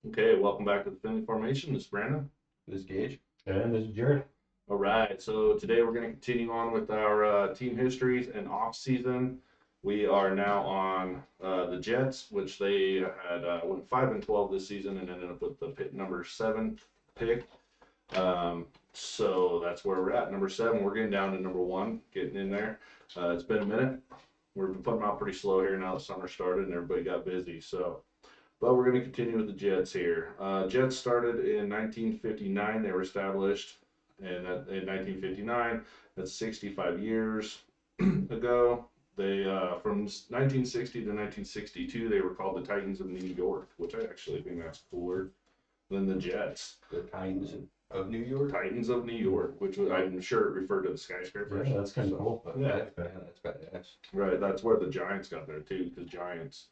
Okay, welcome back to the Family Formation. This is Brandon. This Gage. And this is Jared. All right, so today we're going to continue on with our team histories and off season. We are now on the Jets, which they had went 5-12 this season and ended up with the number 7 pick. So that's where we're at. Number 7, we're getting down to number 1, getting in there. It's been a minute. We've been putting them out pretty slow here now that summer started and everybody got busy. But we're going to continue with the Jets here. Jets started in 1959. They were established in 1959. That's 65 years ago. They from 1960 to 1962, they were called the Titans of New York, which I actually think that's cooler than the Jets. The Titans of New York. Titans of New York, which I'm sure it referred to the skyscrapers. Yeah, that's kind of cool. Yeah. That's badass. Right, that's where the Giants got there too, because Giants.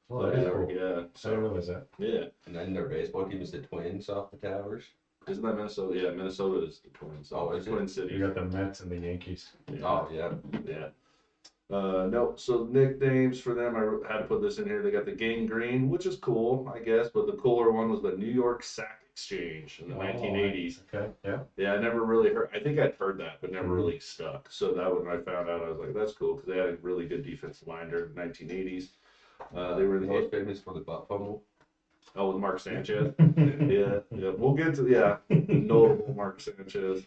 Well, that is cool. Yeah, I didn't realize that. yeah. And then their baseball team is the Twins off the Towers. Isn't that Minnesota? Yeah, Minnesota is the Twins. Oh, is it? Twin Cities. You got the Mets and the Yankees. Yeah. Oh, yeah. Yeah. No, so nicknames for them, I had to put this in here. They got the Gang Green, which is cool, I guess, but the cooler one was the New York Sack Exchange in the 1980s. Okay, yeah. Yeah, I never really heard, I think I'd heard that, but never really stuck. So that when I found out, I was like, that's cool, because they had a really good defensive line during the 1980s. They were most famous for the butt fumble. Oh, with Mark Sanchez. Yeah. We'll get to notable Mark Sanchez.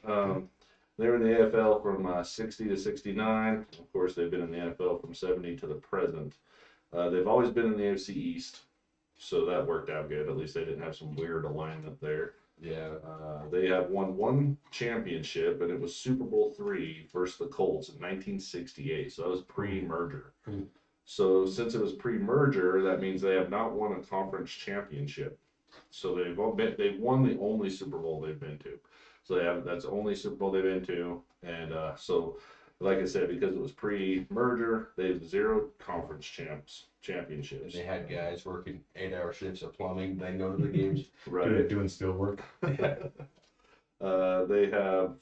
They were in the AFL from 60 to 69. Of course, they've been in the NFL from 70 to the present. They've always been in the AFC East, so that worked out good. At least they didn't have some weird alignment there. Yeah. They have won one championship, and it was Super Bowl III versus the Colts in 1968. So that was pre-merger. Hmm. So since it was pre-merger, that means they have not won a conference championship. So they've won the only Super Bowl they've been to. So that's the only Super Bowl they've been to, and so like I said, because it was pre-merger, they have 0 conference championships. And they had guys working 8-hour shifts of plumbing, then go to the games. Right. Doing steel work. Yeah. They have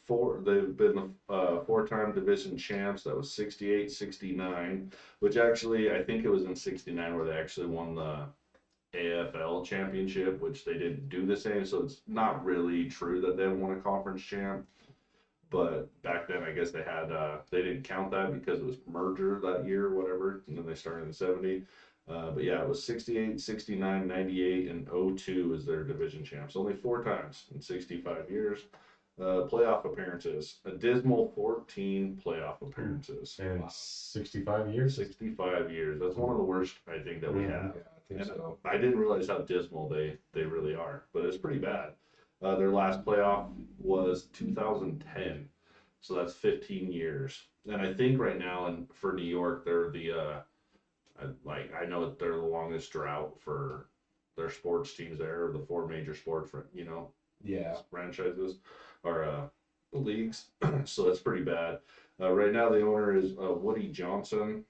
they've been 4-time division champs. That was 68, 69, which actually, I think it was in 69 where they actually won the AFL championship, which they didn't do the same. So it's not really true that they won a conference champ. But back then, I guess they had, they didn't count that because it was merger that year or whatever. And then they started in 70. But yeah, it was 68, 69, 98, and 02 is their division champs. Only 4 times in 65 years. Playoff appearances. A dismal 14 playoff appearances. And 65 years? 65 years. That's one of the worst, I think, that we have. Yeah, I think And so. I didn't realize how dismal they really are. But it's pretty bad. Their last playoff was 2010. So that's 15 years. And I think right now, and for New York, they're the I know that they're the longest drought for their sports teams there, or the 4 major sports, Yeah. franchises or leagues. So that's pretty bad. Right now, the owner is Woody Johnson.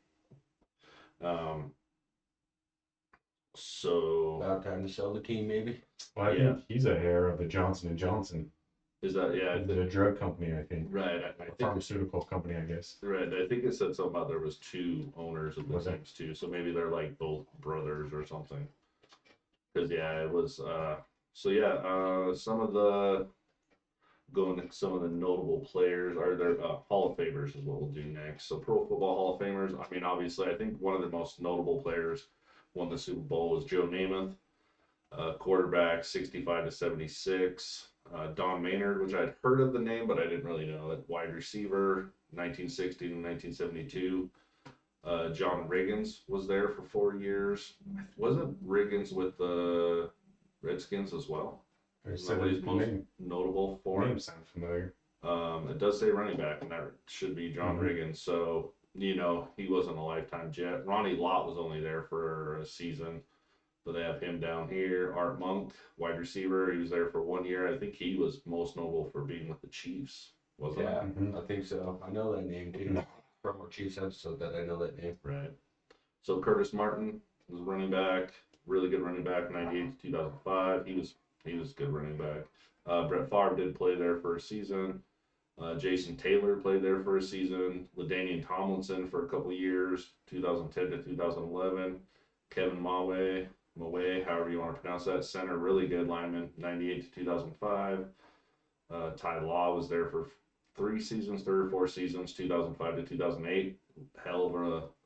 So About time to sell the team, maybe. Well, I Yeah. think he's a heir of the Johnson and Johnson, is that the drug company, I think. right? I think Pharmaceutical company, I guess. right. I think it said something about there was 2 owners of the Was it? things too. So maybe they're like both brothers or something. Because yeah, it was. Some of the some of the notable players are their Hall of Famers is what we'll do next. So Pro Football Hall of Famers. I mean, obviously, I think one of the most notable players won the Super Bowl was Joe Namath, quarterback 65 to 76. Don Maynard, which I'd heard of the name, but I didn't really know it. Wide receiver, 1960 to 1972. John Riggins was there for 4 years. Wasn't Riggins with the Redskins as well? I Isn't said that what he's most name, notable for? name sounds familiar. It does say running back, and that should be John Mhm. Riggins. So, he wasn't a lifetime Jet. Ronnie Lott was only there for a season. So they have him down here. Art Monk, wide receiver. He was there for 1 year. I think he was most notable for being with the Chiefs, wasn't Yeah, Mhm. I think so. I know that name too. From our Chiefs episode that I know that name. it? Right. So Curtis Martin was running back, really good running back, 98 to 2005. He was a good running back. Brett Favre did play there for a season. Jason Taylor played there for a season. LaDainian Tomlinson for a couple years, 2010 to 2011. Kevin Mawe, however however you want to pronounce that. Center, really good lineman, 98 to 2005. Ty Law was there for 3 or 4 seasons, 2005 to 2008. Hell of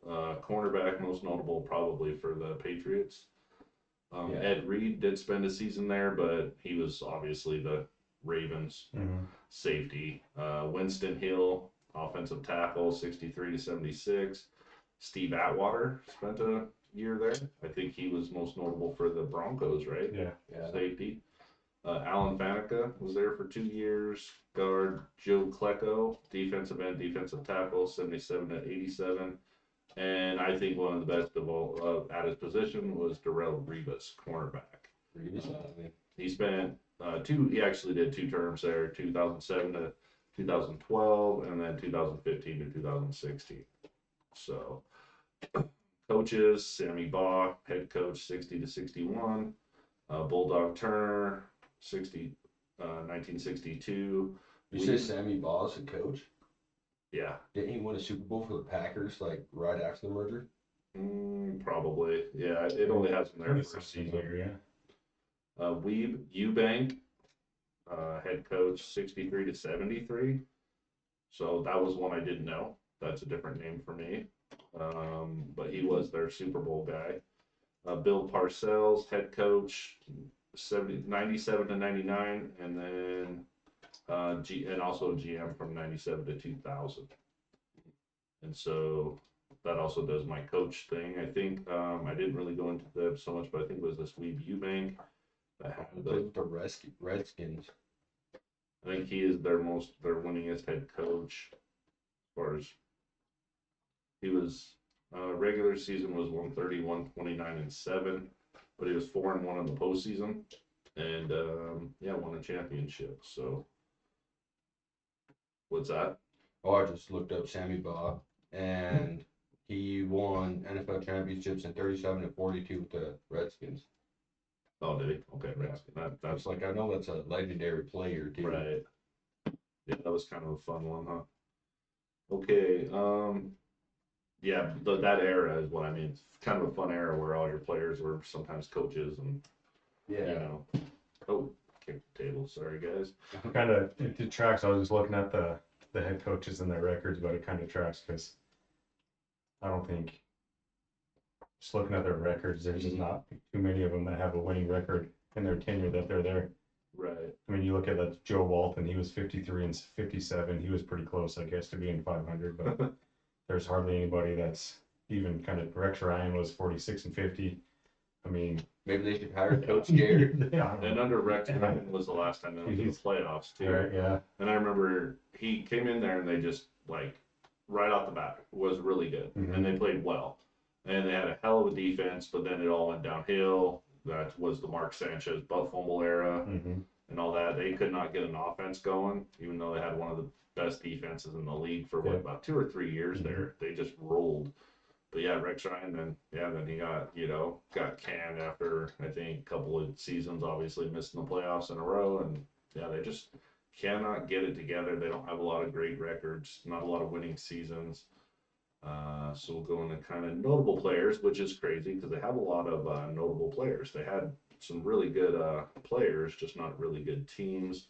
a cornerback, most notable probably for the Patriots. Yeah. Ed Reed did spend a season there, but he was obviously the Ravens safety. Winston Hill, offensive tackle, 63 to 76. Steve Atwater spent a year there. I think he was most notable for the Broncos, right? Yeah. Safety. Alan Faneca was there for 2 years. Guard Joe Klecko, defensive end, defensive tackle, 77 to 87. And I think one of the best of all at his position was Darrell Revis, cornerback. He spent he actually did 2 terms there, 2007 to 2012, and then 2015 to 2016. So, coaches, Sammy Baugh, head coach, 60 to 61. Bulldog Turner, 1962. You say Sammy Baugh's a coach? Yeah. Didn't he win a Super Bowl for the Packers like right after the merger? Probably. Yeah, it only has him there for a season. Weeb Eubank, head coach, 63 to 73. So that was one I didn't know. That's a different name for me. But he was their Super Bowl guy. Bill Parcells, head coach, 97 to 99, and then and also GM from 97 to 2000. And so that also does my coach thing. I think I didn't really go into that so much, but I think it was this Weeb Eubank that had Played with the Redskins. I think he is their winningest head coach as far as he was. Regular season was 131, 29 and 7, but he was 4-1 in the postseason, and won a championship. So, what's that? Oh, I just looked up Sammy Baugh, and he won NFL championships in 37 and 42 with the Redskins. Oh, did he? Okay, Redskins. That's like I know that's a legendary player too. Right. Yeah, that was kind of a fun one, huh? Okay. Yeah, that era is what I mean. It's kind of a fun era where all your players were sometimes coaches and, oh, kicked the table. Sorry, guys. Kind of, it tracks. I was just looking at the head coaches and their records, but it kind of tracks because I don't think, just looking at their records, there's just not too many of them that have a winning record in their tenure that they're there. Right. I mean, you look at that Joe Walton, he was 53 and 57. He was pretty close, I guess, to being 500, but there's hardly anybody that's even kind of. Rex Ryan was 46 and 50. I mean, maybe they should hire Coach Jared. Yeah. And under Rex Ryan was the last time they went to the playoffs too. Right, yeah. And I remember he came in there and they just right off the bat was really good, and they played well, and they had a hell of a defense. But then it all went downhill. That was the Mark Sanchez butt fumble era and all that. They could not get an offense going, even though they had one of the best defenses in the league for about 2 or 3 years there. They just rolled. But yeah, Rex Ryan, then he got canned after I think a couple of seasons, obviously missing the playoffs in a row, and they just cannot get it together. They don't have a lot of great records, not a lot of winning seasons. So we'll go into kind of notable players, which is crazy because they have a lot of notable players. They had some really good players, just not really good teams.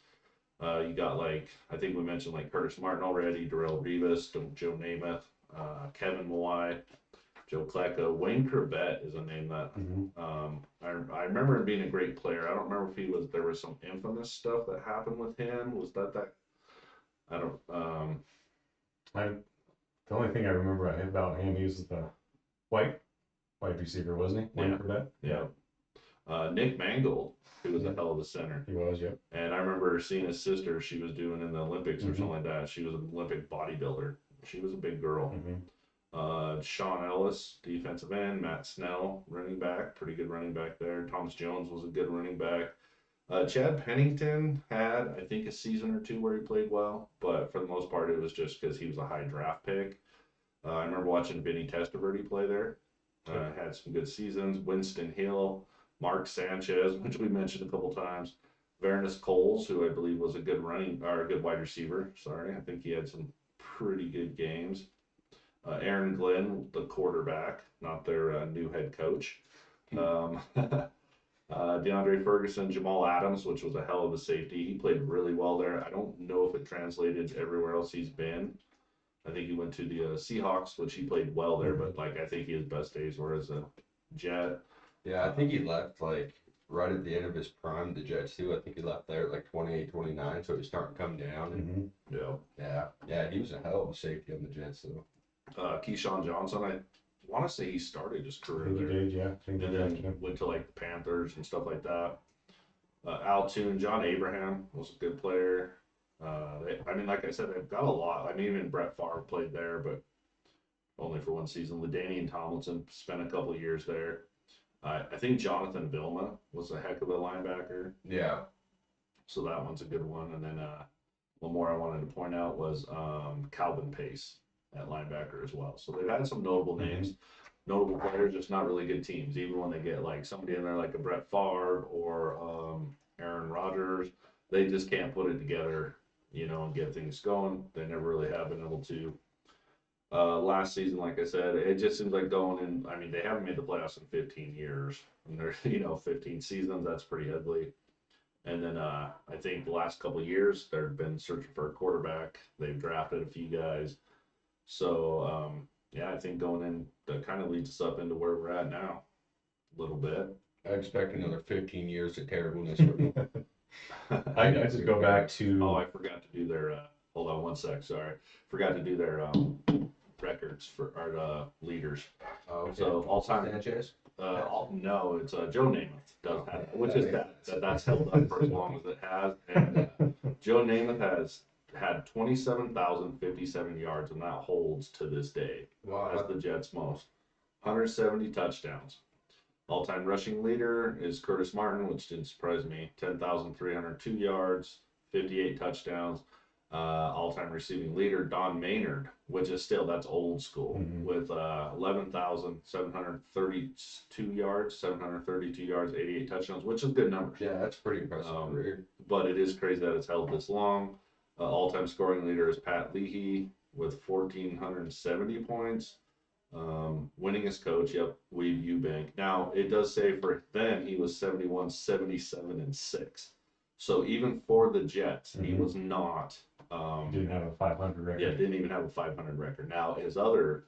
You got I think we mentioned Curtis Martin already, Darrell Revis, Joe Namath, Kevin Mawai, Joe Klecko. Wayne Corbett is a name that I remember him being a great player. I don't remember if there was some infamous stuff that happened with him. Was that I don't the only thing I remember about him, he was the white receiver, wasn't he? Wayne Corbett? Yeah. Nick Mangold, who was a hell of a center. He was, yep. And I remember seeing his sister, she was doing in the Olympics or something like that. She was an Olympic bodybuilder. She was a big girl. Sean Ellis, defensive end. Matt Snell, running back. Pretty good running back there. Thomas Jones was a good running back. Chad Pennington had, I think, a season or 2 where he played well, but for the most part, it was just because he was a high draft pick. I remember watching Vinny Testaverde play there. Had some good seasons. Winston Hill, Mark Sanchez, which we mentioned a couple times. Vernus Coles, who I believe was a good wide receiver. Sorry, I think he had some pretty good games. Aaron Glenn, the quarterback, not their new head coach. DeAndre Ferguson, Jamal Adams, which was a hell of a safety. He played really well there. I don't know if it translated everywhere else he's been. I think he went to the Seahawks, which he played well there, but like I think his best days were as a Jet. Yeah, I think he left like right at the end of his prime, the Jets too. I think he left there at like 28, 29, so he's starting to come down. And yeah, he was a hell of a safety on the Jets though. Keyshawn Johnson, I want to say he started his I career think he there. did, yeah. I think And he then did. went to like the Panthers and stuff like that. Al Toon, John Abraham was a good player. I mean, like I said, they've got a lot. I mean, even Brett Favre played there, but only for one season. LaDainian Tomlinson spent a couple of years there. I think Jonathan Vilma was a heck of a linebacker. Yeah. So that one's a good one. And then one more I wanted to point out was Calvin Pace at linebacker as well. So they've had some notable names, notable players, just not really good teams. Even when they get like somebody in there like a Brett Favre or Aaron Rodgers, they just can't put it together, and get things going. They never really have been able to. Last season, like I said, it just seems like going in. I mean, they haven't made the playoffs in 15 years. And they're, 15 seasons. That's pretty ugly. And then I think the last couple of years, they've been searching for a quarterback. They've drafted a few guys. So, yeah, I think going in, that kind of leads us up into where we're at now a little bit. I expect another 15 years of terribleness from them. I just go back to. Oh, I forgot to do their, hold on one sec, sorry. Forgot to do their records for our leaders. Oh, okay. So, all-time. Sanchez? No, it's Joe Namath does have it, which is that's held up for as long as it has. And Joe Namath has had 27,057 yards, and that holds to this day as the Jets' most. 170 touchdowns. All-time rushing leader is Curtis Martin, which didn't surprise me. 10,302 yards, 58 touchdowns. All-time receiving leader Don Maynard, which is still, that's old school, with 11,732 yards, 88 touchdowns, which is good numbers. Yeah, that's pretty impressive. But it is crazy that it's held this long. All-time scoring leader is Pat Leahy with 1,470 points. Winningest coach, Weave Eubank. Now, it does say for them, he was 71, 77, and 6. So even for the Jets, he was not. Didn't have a 500 record. Yeah, didn't even have a 500 record. Now, his other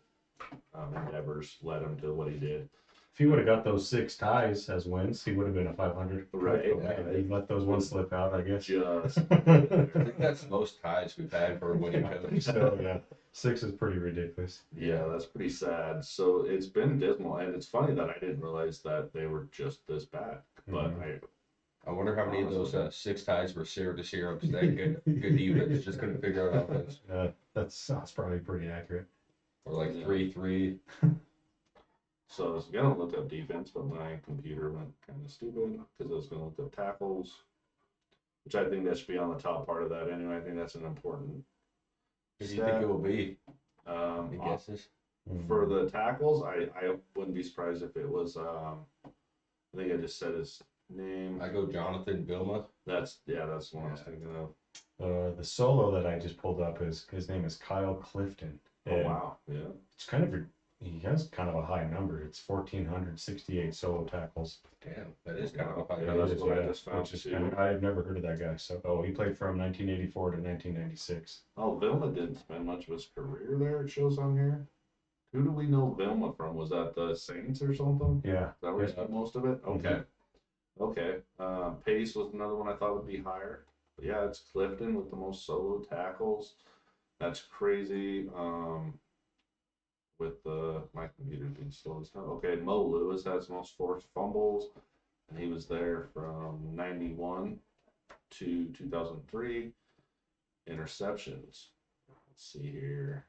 endeavors led him to what he did. If he would have got those 6 ties as wins, he would have been a 500. Right. He let those ones slip out, I guess. Just. I think that's the most ties we've had for a winning coach. So, yeah, 6 is pretty ridiculous. Yeah, that's pretty sad. So it's been dismal, and it's funny that I didn't realize that they were just this bad. But I wonder how many of those 6 ties were 0-0 because they good defense just couldn't figure out offense. That's probably pretty accurate. Or like 3-3. So I was gonna look up defense, but my computer went kind of stupid because I was gonna look up tackles, which I think that should be on the top part of that anyway. I think that's an important. Who do you think it will be? Any guesses? For the tackles, I wouldn't be surprised if it was. I think I just said his name. I go Jonathan Vilma. That's the one I was thinking of. The solo that I just pulled up his name is Kyle Clifton. Oh wow, yeah. It's kind of he has kind of a high number. It's 1,468 solo tackles. Damn, that is kind of a high Yeah, number. that's what I just found too. I've never heard of that guy. So, he played from 1984 to 1996. Oh, Vilma didn't spend much of his career there. It shows on here. Who do we know Vilma from? Was that the Saints or something? Yeah. Is that where he spent most of it? Okay. Okay. Pace was another one I thought would be higher. But yeah, it's Clifton with the most solo tackles. That's crazy. With my computer being slow as hell. Okay, Mo Lewis has the most forced fumbles, and he was there from 91 to 2003. Interceptions. Let's see here.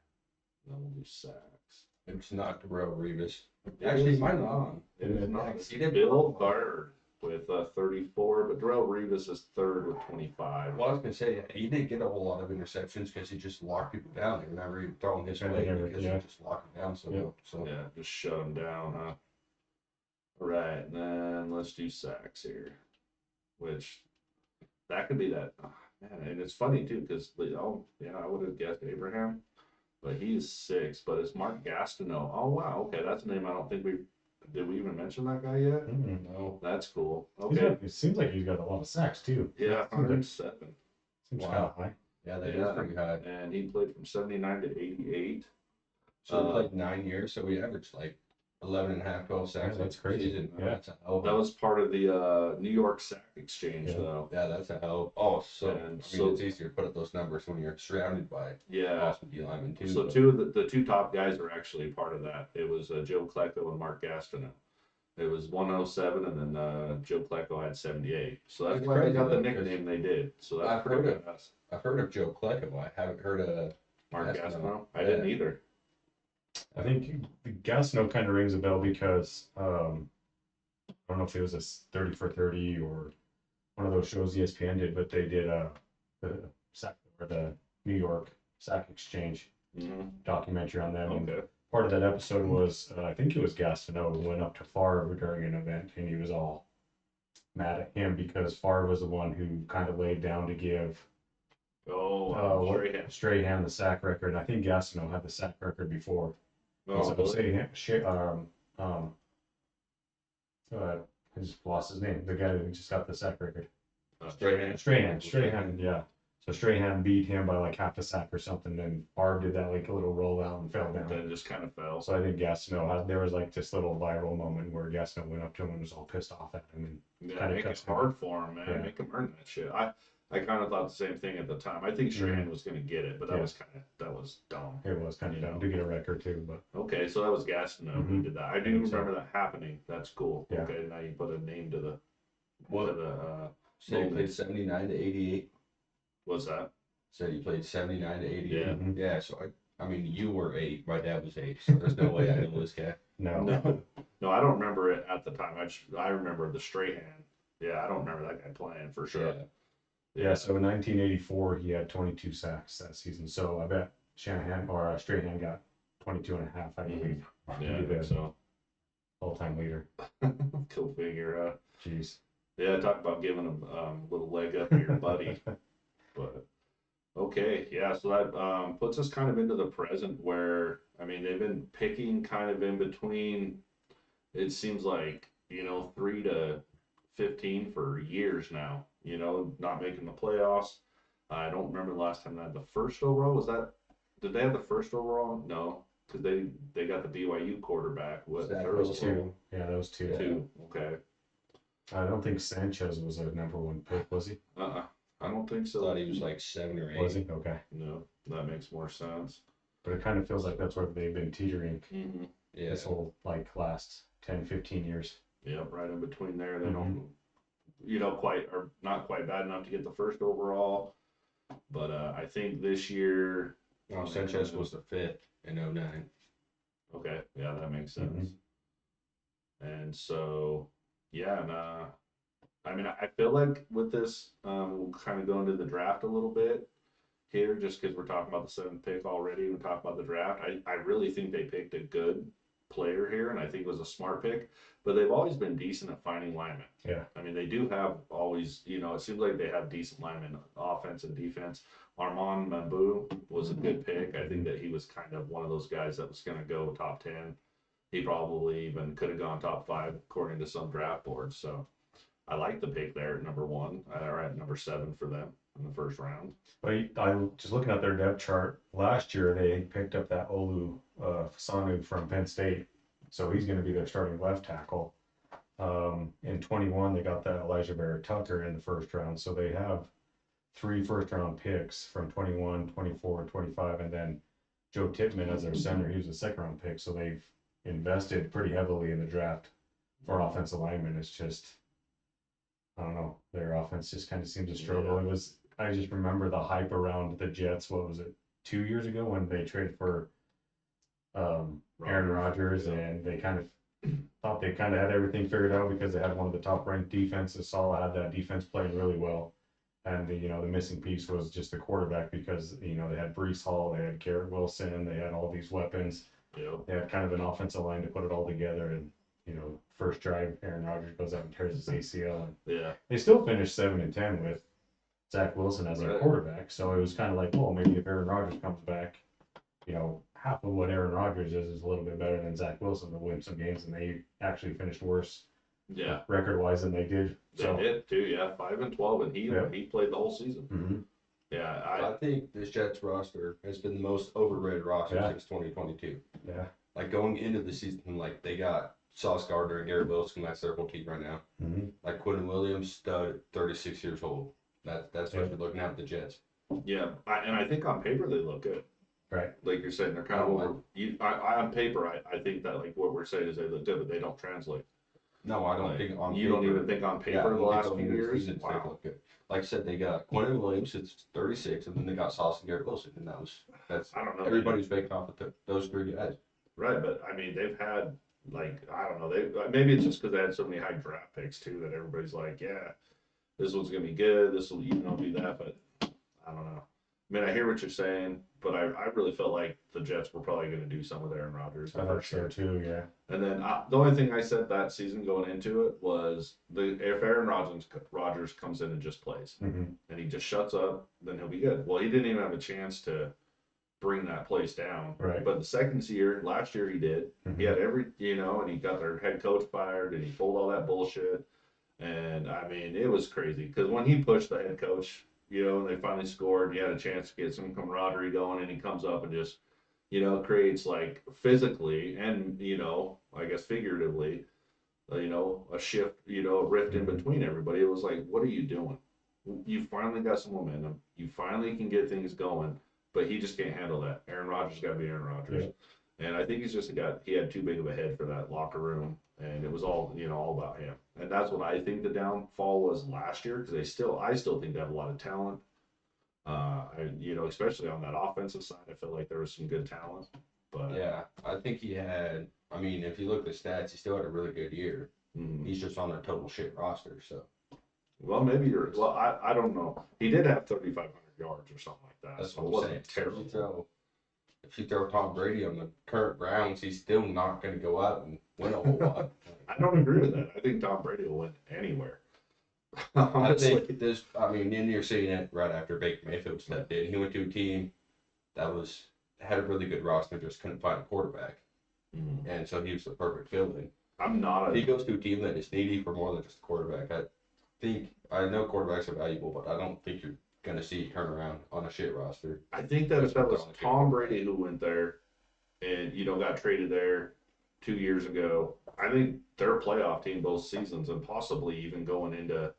Then we'll do sacks. It's not Darrell Revis. Actually, Actually, might might not. not. It is not. He did Bill Bird with 34, but Darrell Revis is third with 25. Well, I was gonna say he didn't get a whole lot of interceptions because he just locked people down. They were never even throwing his way because he just locked them down. So Yeah, just shut them down, huh? All right, and then let's do sacks here, which that could be that. Oh, man, and it's funny too because I would have guessed Abraham, but he's 6. But it's Mark Gastineau. Oh wow, okay, that's a name I don't think we've Did we even mention that guy yet? No. That's cool. Okay. It seems like he's got a lot of sacks too. Yeah, 107. Seems Wow. kind of high. Yeah, that is pretty high. And he played from 79 to 88. So he played 9 years, so we averaged like 11 and a half, 12 sacks. Yeah, that's crazy. Season. Yeah. That's a hell of a... That was part of the New York Sack Exchange, Yeah. though. Yeah, that's a hell. Oh, so And I mean, so- it's easier to put up those numbers when you're surrounded by Yeah. awesome D linemen too. So but- two of the two top guys are actually part of that. It was Joe Klecko and Mark Gastineau. It was 107, and then Joe Klecko had 78. So that's It's why they crazy, got the though, nickname they did. So that's I've pretty heard of- badass. I've heard of Joe Klecko. I haven't heard of Mark Gastineau. Gastineau? I Yeah. didn't either. I think the Gastineau kind of rings a bell because I don't know if it was a 30 for 30 or one of those shows ESPN did, but they did the sack or the New York Sack Exchange documentary on them. And Okay. part of that episode was I think it was Gastineau who went up to Favre during an event, and he was all mad at him because Favre was the one who kind of laid down to give Strahan the sack record. And I think Gastineau had the sack record before. Oh, really? I just lost his name. The guy who just got the sack record. Strahan. Strahan, yeah. So Strahan beat him by like half a sack or something, and Favre did that like a little rollout and fell down. Then it just kind of fell. So I think Gastineau there was like this little viral moment where Gastineau went up to him and was all pissed off at him. And Yeah, make it hard for him, man. Yeah. Make him earn that shit. I kind of thought the same thing at the time. I think Strahan was going to get it, but that was dumb. it was kind of dumb to get a record too, but Okay, so that was Gastineau who did that. I do think so. remember that happening. That's cool. Yeah. Okay, now you put a name to the What? Said he played 79 to 88. what's that? Said he played 79 to 88. Yeah. Yeah, so I mean, you were 8. My dad was 8. So there's no way I know this guy. No, I don't remember it at the time. I remember the Strahan. Yeah, I don't remember that guy playing for sure. Yeah, so in 1984, he had 22 sacks that season. So I bet Strahan got 22 and a half, I believe. Yeah, I think so. All-time leader. Go figure. Jeez. Yeah, talk about giving him a little leg up to your buddy. But okay, yeah, so that puts us kind of into the present where, I mean, they've been picking kind of in between, it seems like, 3 to 15 for years now, not making the playoffs. I don't remember the last time they had the first overall. Did they have the first overall? No, because they got the BYU quarterback. What? That third was overall? 2. Yeah, that was 2. 2. Okay. I don't think Sanchez was a number 1 pick, was he? I don't think I so. thought he was like 7 or 8. Was he? Okay. No, that makes more sense. But it kind of feels like that's where they've been teetering Mm-hmm. Yeah. this whole last 10, 15 years. Yep, right in between there. They don't, not quite bad enough to get the first overall. But I think this year. No, Sanchez was the 5th in 09. Okay, yeah, that makes sense. And so, yeah, and I mean, I feel like with this, we'll kind of go into the draft a little bit here, just because we're talking about the 7th pick already. We talk about the draft. I really think they picked a good player here, and I think it was a smart pick. But they've always been decent at finding linemen. Yeah. I mean, they do have always, it seems like they have decent linemen, offense and defense. Armand Mambu was a good pick. I think that he was kind of one of those guys that was going to go top 10. He probably even could have gone top 5 according to some draft boards. So I like the pick there at number 1, or at number 7 for them in the first round. But I just looking at their depth chart last year, they picked up that Olu Fasanu from Penn State, so he's going to be their starting left tackle. In 21, they got that Elijah Barrett Tucker in the first round, so they have 3 first-round picks from 21, 24, 25, and then Joe Tippmann as their center. He was a second-round pick, so they've invested pretty heavily in the draft for offensive linemen. It's just, I don't know, their offense just kind of seems to struggle. Yeah. I just remember the hype around the Jets. What was it, 2 years ago when they traded for Aaron Rodgers, and they kind of thought they kind of had everything figured out because they had one of the top-ranked defenses. Salah had that defense playing really well, and the missing piece was just the quarterback because they had Breece Hall, they had Garrett Wilson, they had all these weapons. Yeah. They had kind of an offensive line to put it all together, and first drive, Aaron Rodgers goes out and tears his ACL, and Yeah. they still finished 7-10 with Zach Wilson as their quarterback. So it was kind of like, well, maybe if Aaron Rodgers comes back, half of what Aaron Rodgers is a little bit better than Zach Wilson to win some games, and they actually finished worse record-wise than they did. They did too, 5-12, and he played the whole season. Mm-hmm. Yeah, I think this Jets roster has been the most overrated roster since 2022. Yeah. Like going into the season, like they got Sauce Gardner and Garrett Wilson. That's their whole team right now. Mm-hmm. Like Quentin Williams, stud, 36 years old. That's what you're looking at with the Jets. Yeah, and I think on paper they look good. Right. Like you're saying, they're kind of over. On paper, I think that like what we're saying is they look good, but they don't translate. No, I don't think on you paper. don't even think on paper the last few years. They look good. Like I said, they got Quentin Williams, it's 36, and then they got Sauce and Garrett Wilson, and that's I don't know. Everybody's making off of those three guys. Right, but I mean they've had I don't know, maybe it's just because they had so many high draft picks too that everybody's like, yeah, this one's gonna be good, this will do that, but I don't know. I mean, I hear what you're saying, but I really felt like the Jets were probably going to do some with Aaron Rodgers. I thought so too, yeah. And then the only thing I said that season going into it was if Aaron Rodgers comes in and just plays, and he just shuts up, then he'll be good. Well, he didn't even have a chance to bring that place down. Right. But last year he did. He had and he got their head coach fired, and he pulled all that bullshit. And I mean, it was crazy because when he pushed the head coach, and they finally scored, he had a chance to get some camaraderie going, and he comes up and just, creates like physically and, I guess figuratively, a shift, a rift in between everybody. It was like, what are you doing? You finally got some momentum. You finally can get things going, but he just can't handle that. Aaron Rodgers got to be Aaron Rodgers. Yeah. And I think he had too big of a head for that locker room, and it was all, all about him. And that's what I think the downfall was last year, because I still think they have a lot of talent. Especially on that offensive side, I feel like there was some good talent. But yeah, I think he had. I mean, if you look at the stats, he still had a really good year. Mm-hmm. He's just on a total shit roster, so. Well, maybe you're. Well, I don't know. He did have 3,500 yards or something like that. That's what I'm saying. Terrible. If you throw Tom Brady on the current Browns, he's still not going to go out and win a whole lot. I don't agree with that. I think Tom Brady will win anywhere. I think this. I mean, and you're seeing it right after Baker Mayfield stepped in. He went to a team that had a really good roster, just couldn't find a quarterback, and so he was the perfect fill-in. If he goes to a team that is needy for more than just a quarterback, I know quarterbacks are valuable, but I don't think you're gonna see a turnaround on a shit roster. I think that if that was Tom Brady who went there and got traded there 2 years ago, I think they're a playoff team both seasons and possibly even going into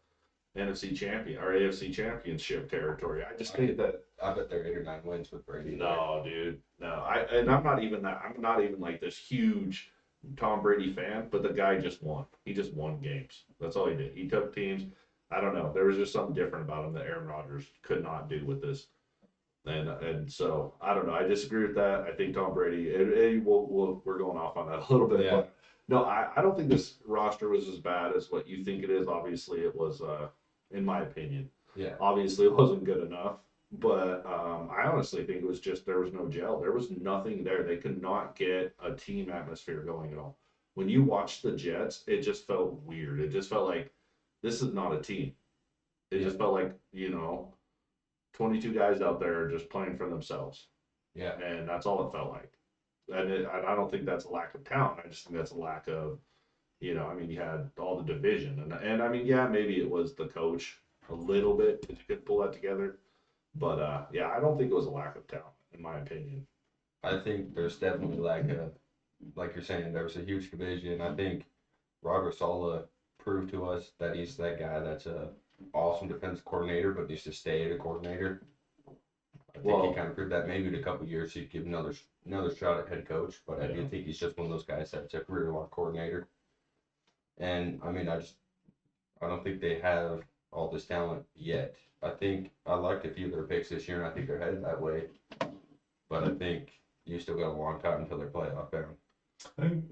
NFC champion or AFC championship territory. I just think that I bet they're 8 or 9 wins with Brady. No, dude, no. I'm not even that. I'm not even like this huge Tom Brady fan, but the guy just won. He just won games. That's all he did. He took teams. I don't know. There was just something different about him that Aaron Rodgers could not do with this. And so I don't know. I disagree with that. I think Tom Brady. We're going off on that a little bit. Yeah. But no, I don't think this roster was as bad as what you think it is. Obviously, it was. In my opinion. Yeah. Obviously, it wasn't good enough. But I honestly think it was just there was no gel. There was nothing there. They could not get a team atmosphere going at all. When you watched the Jets, it just felt weird. It just felt like this is not a team. It just felt like 22 guys out there just playing for themselves. Yeah. And that's all it felt like. And I don't think that's a lack of talent. I just think that's a lack of, you had all the division. And I mean, yeah, maybe it was the coach a little bit because you could pull that together. But, I don't think it was a lack of talent, in my opinion. I think there's definitely like you're saying, there was a huge division. I think Robert Saleh proved to us that he's that guy that's a awesome defensive coordinator, but needs to stay at a coordinator. I think he kind of proved that. Maybe in a couple of years he'd give another shot at head coach, but I do think he's just one of those guys that's a career-long coordinator. And I mean, I don't think they have all this talent yet. I think I liked a few of their picks this year, and I think they're headed that way. But I think you still got a long time until they're playoff bound. I think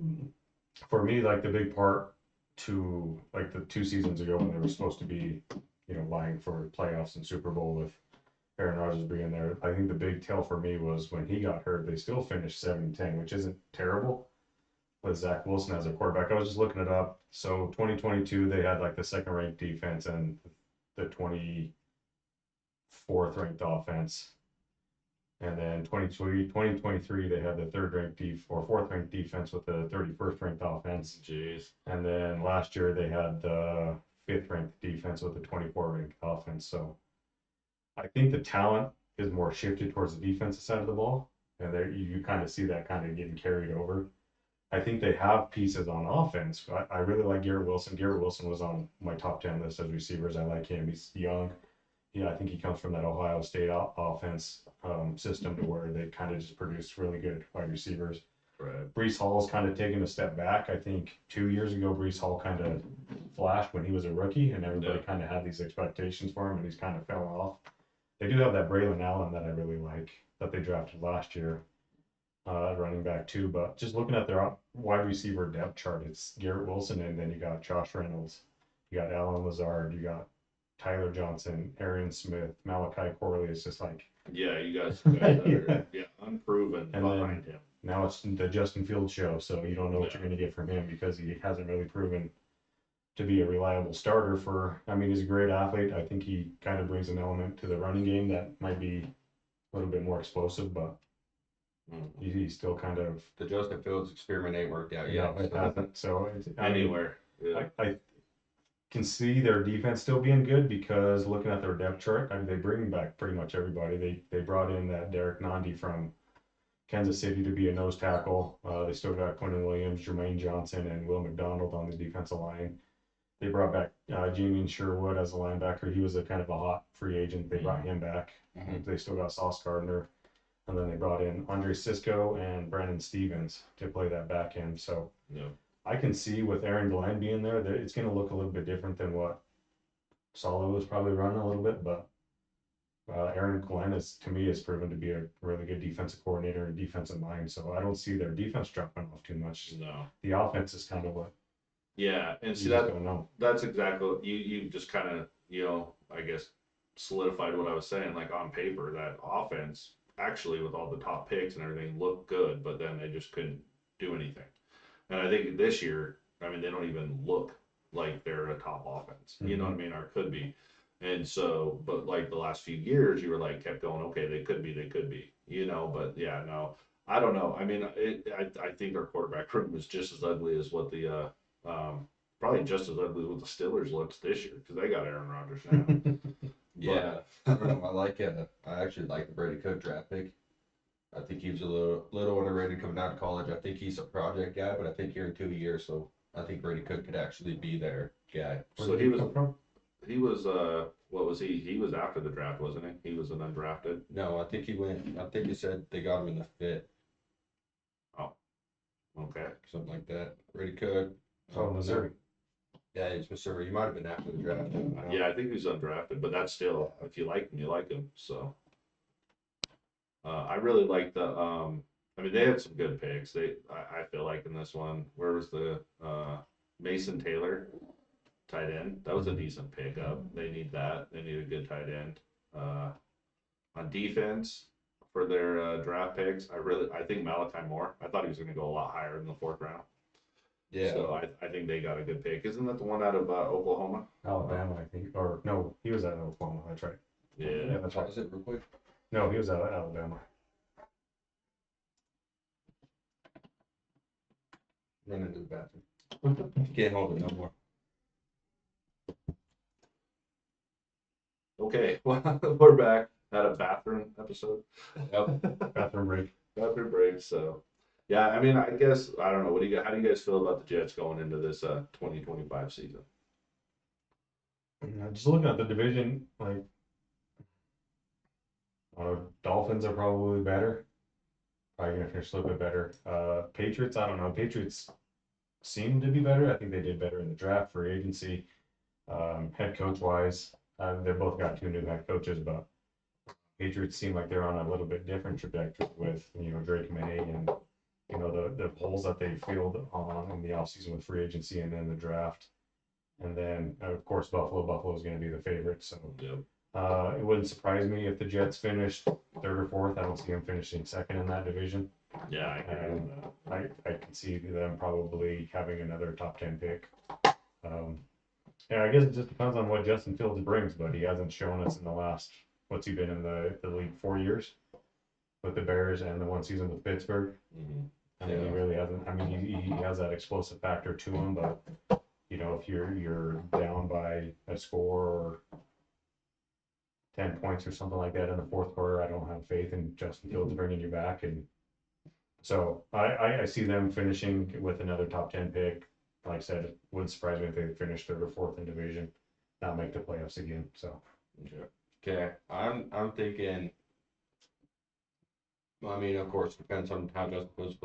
for me, like the big part to like the 2 seasons ago when they were supposed to be, vying for playoffs and Super Bowl with Aaron Rodgers being there, I think the big tell for me was when he got hurt, they still finished 7-10, which isn't terrible. With Zach Wilson as a quarterback, I was just looking it up. So 2022, they had like the 2nd ranked defense and the 24th ranked offense. And then 2023, they had the third ranked or fourth ranked defense with the 31st ranked offense. Jeez. And then last year they had the fifth ranked defense with the 24 ranked offense. So I think the talent is more shifted towards the defensive side of the ball. And there you kind of see that kind of getting carried over. I think they have pieces on offense. I really like Garrett Wilson. Garrett Wilson was on my top 10 list as receivers. I like him. He's young. Yeah, I think he comes from that Ohio State offense system to where they kind of just produce really good wide receivers. Right. Brees Hall's kind of taken a step back. I think 2 years ago, Brees Hall kind of flashed when he was a rookie, and everybody kind of had these expectations for him, and he's kind of fell off. They do have that Braylon Allen that I really like that they drafted last year, running back too. But just looking at their wide receiver depth chart, it's Garrett Wilson, and then you got Josh Reynolds, you got Alan Lazard, you got Tyler Johnson, Aaron Smith, Malachi Corley. It's just like, yeah, you guys that are unproven and behind then him. Now it's the Justin Fields show, so you don't know what you're going to get from him because he hasn't really proven to be a reliable starter for. I mean, he's a great athlete. I think he kind of brings an element to the running game that might be a little bit more explosive, but he's still kind of. The Justin Fields experiment ain't worked out Yeah, yet. it hasn't. So Anywhere. I can see their defense still being good because looking at their depth chart, they bring back pretty much everybody. They brought in that Derek Nandi from Kansas City to be a nose tackle. They still got Quentin Williams, Jermaine Johnson, and Will McDonald on the defensive line. They brought back Jamie Sherwood as a linebacker. He was a kind of a hot free agent. They brought him back. They still got Sauce Gardner. And then they brought in Andre Cisco and Brandon Stevens to play that back end. So I can see with Aaron Glenn being there, that it's going to look a little bit different than what Solo was probably running a little bit, but Aaron Glenn to me has proven to be a really good defensive coordinator and defensive mind. So I don't see their defense dropping off too much. No. The offense is kind of what. Yeah, and see that's exactly you just kind of I guess solidified what I was saying. Like on paper, that offense actually with all the top picks and everything looked good, but then they just couldn't do anything. And I think this year, I mean, they don't even look like they're a top offense. You know what I mean? Or could be. And so, but like the last few years, you were like, kept going, okay, they could be, but yeah, no, I don't know. I mean, I think our quarterback room is just as ugly as what the, probably just as ugly as what the Steelers looks this year because they got Aaron Rodgers now. Yeah, I don't know. I actually like the Brady Cook draft pick. I think he was a little underrated coming out of college. I think he's a project guy, but I think here in 2 years, so I think Brady Cook could actually be their guy. So he was what was he? He was after the draft, wasn't he? He was an undrafted. No, I think he went. I think he said they got him in the fifth. Oh, okay, something like that. Brady Cook. Oh, Missouri. Yeah, he's Missouri. He might have been after the draft. Yeah, I think he was undrafted, but that's still, if you like him, you like him. So I really like the. I mean, they had some good picks. I feel like in this one, where was the Mason Taylor? Tight end. That was a decent pickup. They need that. They need a good tight end. On defense for their draft picks, I think Malachi Moore. I thought he was going to go a lot higher in the fourth round. Yeah. So I think they got a good pick. Isn't that the one out of Oklahoma? Alabama, I think. Or no, he was out of Oklahoma. That's right. Yeah. That's right. Was it real quick? No, he was out of Alabama. Run into the bathroom. Can't hold it no more. Okay, well, we're back at a bathroom episode. Yep. Bathroom break. Bathroom break. So, yeah, I mean, I guess I don't know. How do you guys feel about the Jets going into this 2025 season? Just looking at the division, like Dolphins are probably better. Probably gonna finish a little bit better. Patriots, I don't know. Patriots seem to be better. I think they did better in the draft, free agency, head coach wise. They both got two new head coaches, but Patriots seem like they're on a little bit different trajectory with Drake May and the holes that they filled on in the offseason with free agency and then the draft, and then of course Buffalo is going to be the favorite. So it wouldn't surprise me if the Jets finished third or fourth. I don't see them finishing second in that division. Yeah, I agree with that. I can see them probably having another top 10 pick. Yeah, I guess it just depends on what Justin Fields brings, but he hasn't shown us in the last, what's he been in the league, 4 years? with the Bears and the one season with Pittsburgh. Mm-hmm. I mean, he Yeah. really hasn't. I mean, he has that explosive factor to him, but if you're down by a score or 10 points or something like that in the fourth quarter, I don't have faith in Justin Fields bringing you back. And so I see them finishing with another top 10 pick. Like I said, it wouldn't surprise me if they finish third or fourth in division, not make the playoffs again. So Okay, I'm thinking. I mean, of course, depends on how Justin Fields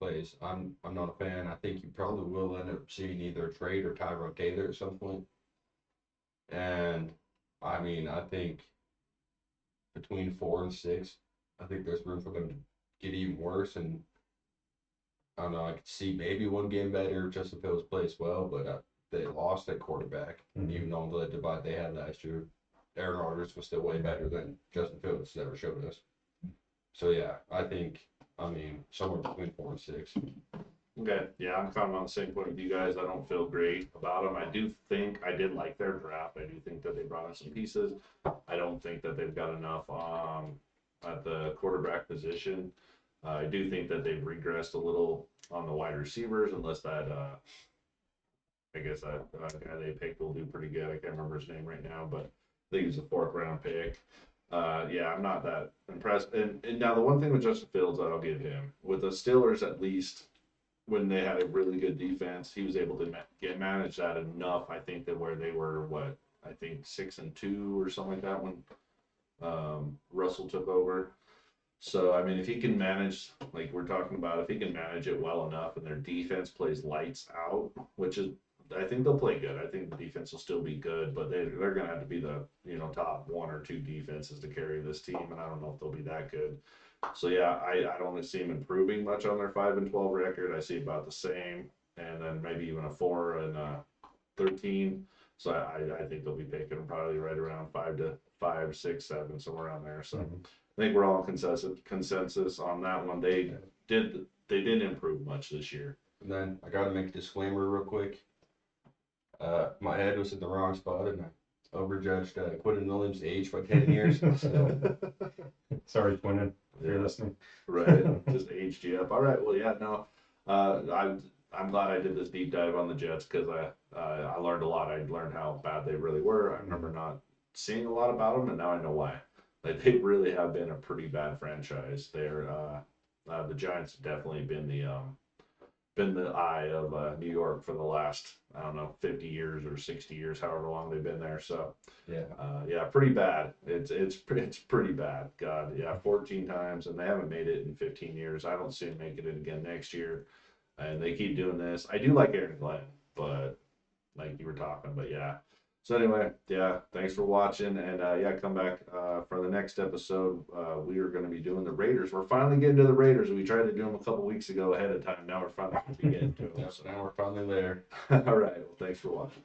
plays. I'm not a fan. I think you probably will end up seeing either a trade or Tyrod Taylor at some point. And I mean, I think between 4 and 6, I think there's room for them to get even worse. And I don't know. I could see maybe one game better if Justin Fields plays well, but they lost at quarterback, even though the divide they had last year. Aaron Rodgers was still way better than Justin Fields ever showed us. So yeah, I think, I mean, somewhere between 4 and 6. Okay, yeah, I'm kind of on the same point with you guys. I don't feel great about them. I do think I did like their draft. I do think that they brought in some pieces. I don't think that they've got enough at the quarterback position. I do think that they've regressed a little on the wide receivers, unless that I guess that guy they picked will do pretty good. I can't remember his name right now, but I think he's a 4th-round pick. Yeah, I'm not that impressed. And now the one thing with Justin Fields that I'll give him, with the Steelers at least, when they had a really good defense, he was able to manage that enough. I think that where they were, I think 6-2 or something like that when Russell took over. So I mean, if he can manage, like we're talking about, if he can manage it well enough, and their defense plays lights out, which is, I think they'll play good. I think the defense will still be good, but they're gonna have to be the top 1 or 2 defenses to carry this team, and I don't know if they'll be that good. So yeah, I don't see them improving much on their 5-12 record. I see about the same, and then maybe even a 4-13. So I think they'll be picking probably right around 5 to 6, 7, somewhere around there. So I think we're all in consensus on that one. They didn't improve much this year. And then I got to make a disclaimer real quick. My head was in the wrong spot, and I overjudged Quentin Williams' age by 10 years. So. Sorry, Quentin, if you're listening. Right, just aged you up. All right, well, yeah, no, I'm glad I did this deep dive on the Jets because I learned a lot. I learned how bad they really were. I remember not seeing a lot about them, and now I know why. Like, they really have been a pretty bad franchise. They're the Giants have definitely been the eye of New York for the last, I don't know, 50 years or 60 years, however long they've been there. So yeah, pretty bad. It's pretty bad. God, yeah, 14 times, and they haven't made it in 15 years. I don't see them making it again next year, and they keep doing this. I do like Aaron Glenn, but like you were talking, but yeah. So anyway, yeah, thanks for watching, and yeah, come back for the next episode. We are going to be doing the Raiders. We're finally getting to the Raiders. We tried to do them a couple weeks ago ahead of time. Now we're finally getting to them. So now we're finally there. All right. Well, thanks for watching.